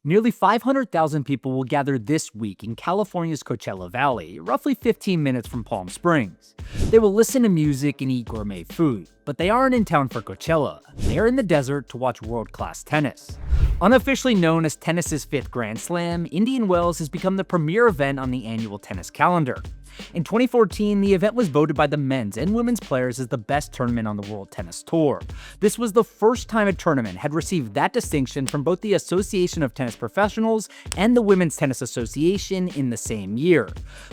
Nearly 500,000 people will gather this week in California's Coachella Valley, roughly 15 minutes from Palm Springs. They will listen to music and eat gourmet food, but they aren't in town for Coachella. They are in the desert to watch world-class tennis. Unofficially known as tennis's fifth Grand Slam, Indian Wells has become the premier event on the annual tennis calendar. In 2014, the event was voted by the men's and women's players as the best tournament on the World Tennis Tour. This was the first time a tournament had received that distinction from both the Association of Tennis Professionals and the Women's Tennis Association in the same year.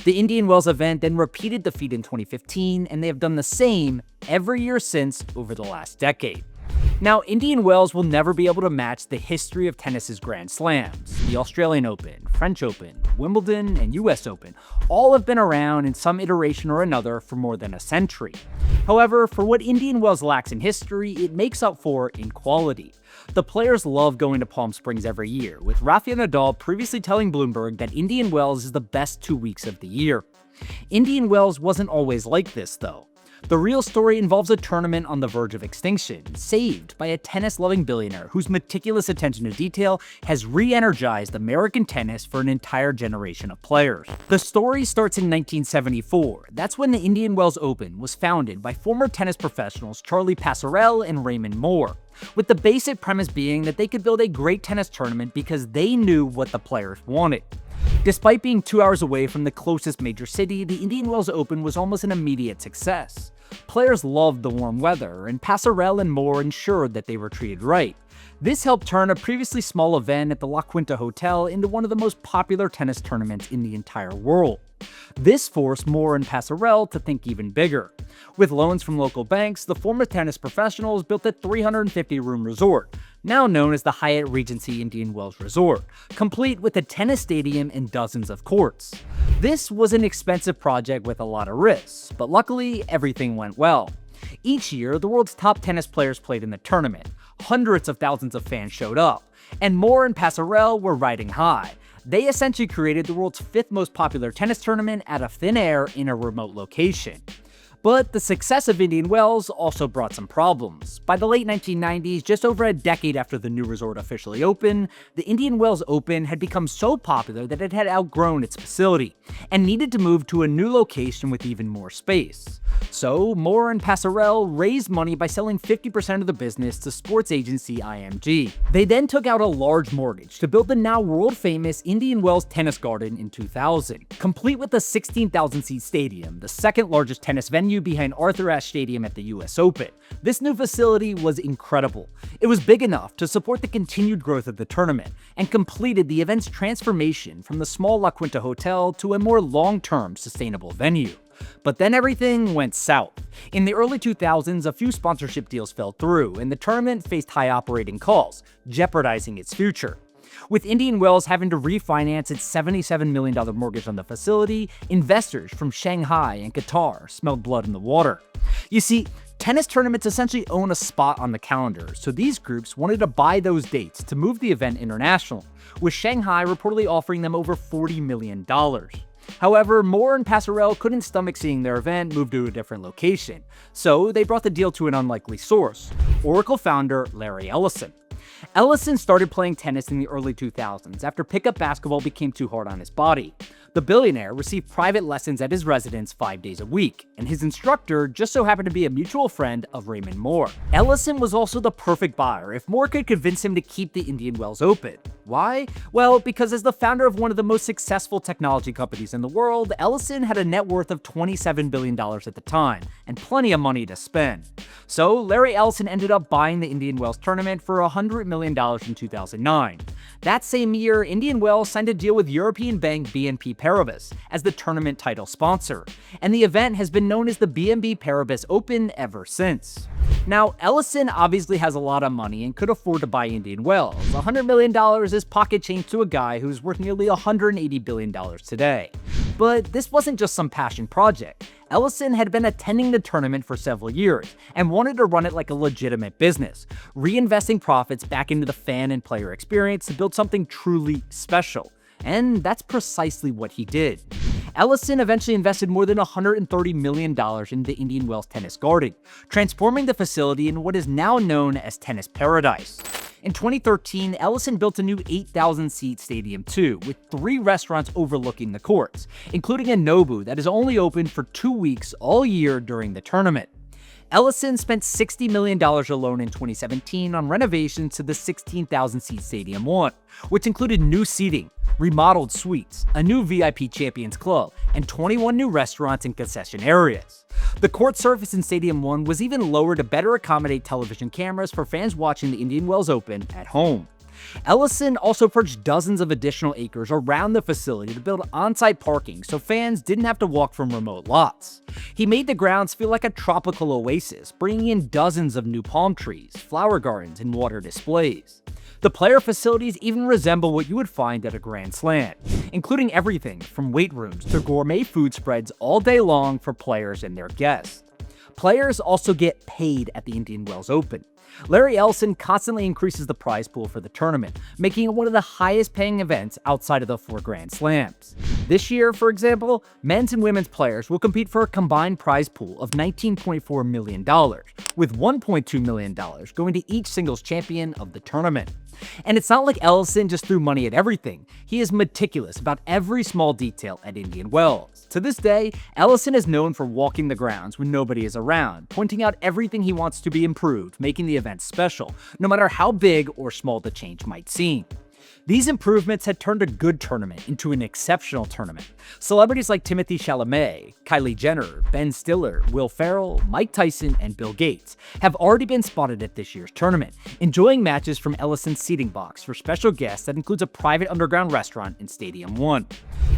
The Indian Wells event then repeated the feat in 2015, and they have done the same every year since over the last decade. Now, Indian Wells will never be able to match the history of tennis's Grand Slams. The Australian Open, French Open, Wimbledon, and US Open all have been around in some iteration or another for more than a century. However, for what Indian Wells lacks in history, it makes up for in quality. The players love going to Palm Springs every year, with Rafael Nadal previously telling Bloomberg that Indian Wells is the best 2 weeks of the year. Indian Wells wasn't always like this, though. The real story involves a tournament on the verge of extinction, saved by a tennis-loving billionaire whose meticulous attention to detail has re-energized American tennis for an entire generation of players. The story starts in 1974. That's when the Indian Wells Open was founded by former tennis professionals Charlie Pasarell and Raymond Moore, with the basic premise being that they could build a great tennis tournament because they knew what the players wanted. Despite being 2 hours away from the closest major city, the Indian Wells Open was almost an immediate success. Players loved the warm weather, and Pasarell and Moore ensured that they were treated right. This helped turn a previously small event at the La Quinta Hotel into one of the most popular tennis tournaments in the entire world. This forced Moore and Pasarell to think even bigger. With loans from local banks, the former tennis professionals built a 350-room resort, now known as the Hyatt Regency Indian Wells Resort, complete with a tennis stadium and dozens of courts. This was an expensive project with a lot of risks, but luckily everything went well. Each year, the world's top tennis players played in the tournament. Hundreds of thousands of fans showed up, and Moore and Pasarell were riding high. They essentially created the world's fifth most popular tennis tournament out of thin air in a remote location. But the success of Indian Wells also brought some problems. By the late 1990s, just over a decade after the new resort officially opened, the Indian Wells Open had become so popular that it had outgrown its facility and needed to move to a new location with even more space. So, Moore and Pasarell raised money by selling 50% of the business to sports agency IMG. They then took out a large mortgage to build the now world-famous Indian Wells Tennis Garden in 2000, complete with a 16,000-seat stadium, the second largest tennis venue behind Arthur Ashe Stadium at the US Open. This new facility was incredible. It was big enough to support the continued growth of the tournament and completed the event's transformation from the small La Quinta Hotel to a more long-term sustainable venue. But then everything went south. In the early 2000s, a few sponsorship deals fell through, and the tournament faced high operating costs, jeopardizing its future. With Indian Wells having to refinance its $77 million mortgage on the facility, investors from Shanghai and Qatar smelled blood in the water. You see, tennis tournaments essentially own a spot on the calendar, so these groups wanted to buy those dates to move the event international, with Shanghai reportedly offering them over $40 million. However, Moore and Pasarell couldn't stomach seeing their event move to a different location, so they brought the deal to an unlikely source: Oracle founder Larry Ellison. Ellison started playing tennis in the early 2000s after pickup basketball became too hard on his body. The billionaire received private lessons at his residence 5 days a week, and his instructor just so happened to be a mutual friend of Raymond Moore. Ellison was also the perfect buyer if Moore could convince him to keep the Indian Wells open. Why? Well, because as the founder of one of the most successful technology companies in the world, Ellison had a net worth of $27 billion at the time, and plenty of money to spend. So Larry Ellison ended up buying the Indian Wells tournament for $100 million in 2009. That same year, Indian Wells signed a deal with European bank BNP Paribas as the tournament title sponsor, and the event has been known as the BNP Paribas Open ever since. Now, Ellison obviously has a lot of money and could afford to buy Indian Wells. $100 million is pocket change to a guy who's worth nearly $180 billion today. But this wasn't just some passion project. Ellison had been attending the tournament for several years and wanted to run it like a legitimate business, reinvesting profits back into the fan and player experience to build something truly special. And that's precisely what he did. Ellison eventually invested more than $130 million in the Indian Wells Tennis Garden, transforming the facility in what is now known as Tennis Paradise. In 2013, Ellison built a new 8,000-seat stadium too, with 3 restaurants overlooking the courts, including a Nobu that is only open for 2 weeks all year during the tournament. Ellison spent $60 million alone in 2017 on renovations to the 16,000-seat Stadium 1, which included new seating, remodeled suites, a new VIP Champions Club, and 21 new restaurants and concession areas. The court surface in Stadium 1 was even lowered to better accommodate television cameras for fans watching the Indian Wells Open at home. Ellison also purchased dozens of additional acres around the facility to build on-site parking so fans didn't have to walk from remote lots. He made the grounds feel like a tropical oasis, bringing in dozens of new palm trees, flower gardens, and water displays. The player facilities even resemble what you would find at a Grand Slam, including everything from weight rooms to gourmet food spreads all day long for players and their guests. Players also get paid at the Indian Wells Open. Larry Ellison constantly increases the prize pool for the tournament, making it one of the highest paying events outside of the 4 Grand Slams. This year, for example, men's and women's players will compete for a combined prize pool of $19.4 million, with $1.2 million going to each singles champion of the tournament. And it's not like Ellison just threw money at everything. He is meticulous about every small detail at Indian Wells. To this day, Ellison is known for walking the grounds when nobody is around, pointing out everything he wants to be improved, making the event special, no matter how big or small the change might seem. These improvements had turned a good tournament into an exceptional tournament. Celebrities like Timothée Chalamet, Kylie Jenner, Ben Stiller, Will Ferrell, Mike Tyson, and Bill Gates have already been spotted at this year's tournament, enjoying matches from Ellison's seating box for special guests that includes a private underground restaurant in Stadium 1.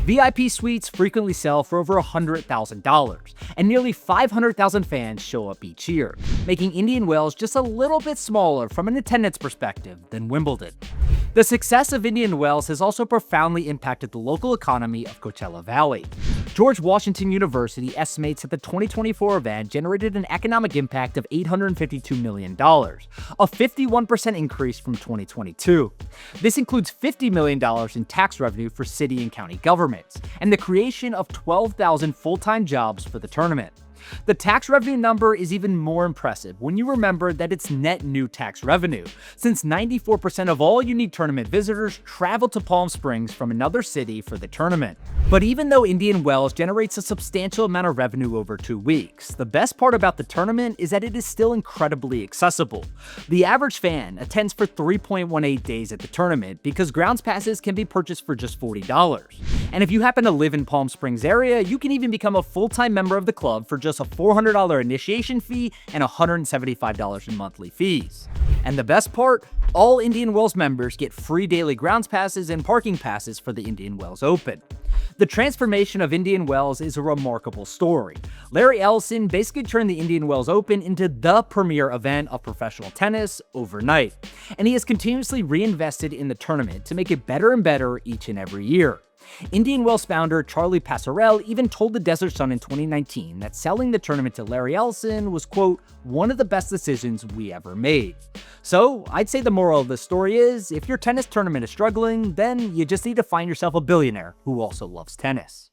VIP suites frequently sell for over $100,000, and nearly 500,000 fans show up each year, making Indian Wells just a little bit smaller from an attendance perspective than Wimbledon. The success of Indian Wells has also profoundly impacted the local economy of Coachella Valley. George Washington University estimates that the 2024 event generated an economic impact of $852 million, a 51% increase from 2022. This includes $50 million in tax revenue for city and county governments, and the creation of 12,000 full-time jobs for the tournament. The tax revenue number is even more impressive when you remember that it's net new tax revenue, since 94% of all unique tournament visitors travel to Palm Springs from another city for the tournament. But even though Indian Wells generates a substantial amount of revenue over 2 weeks, the best part about the tournament is that it is still incredibly accessible. The average fan attends for 3.18 days at the tournament because grounds passes can be purchased for just $40. And if you happen to live in Palm Springs area, you can even become a full-time member of the club for just a $400 initiation fee and $175 in monthly fees. And the best part? All Indian Wells members get free daily grounds passes and parking passes for the Indian Wells Open. The transformation of Indian Wells is a remarkable story. Larry Ellison basically turned the Indian Wells Open into the premier event of professional tennis overnight, and he has continuously reinvested in the tournament to make it better and better each and every year. Indian Wells founder Charlie Pasarell even told the Desert Sun in 2019 that selling the tournament to Larry Ellison was, quote, one of the best decisions we ever made. So I'd say the moral of the story is, if your tennis tournament is struggling, then you just need to find yourself a billionaire who also loves tennis.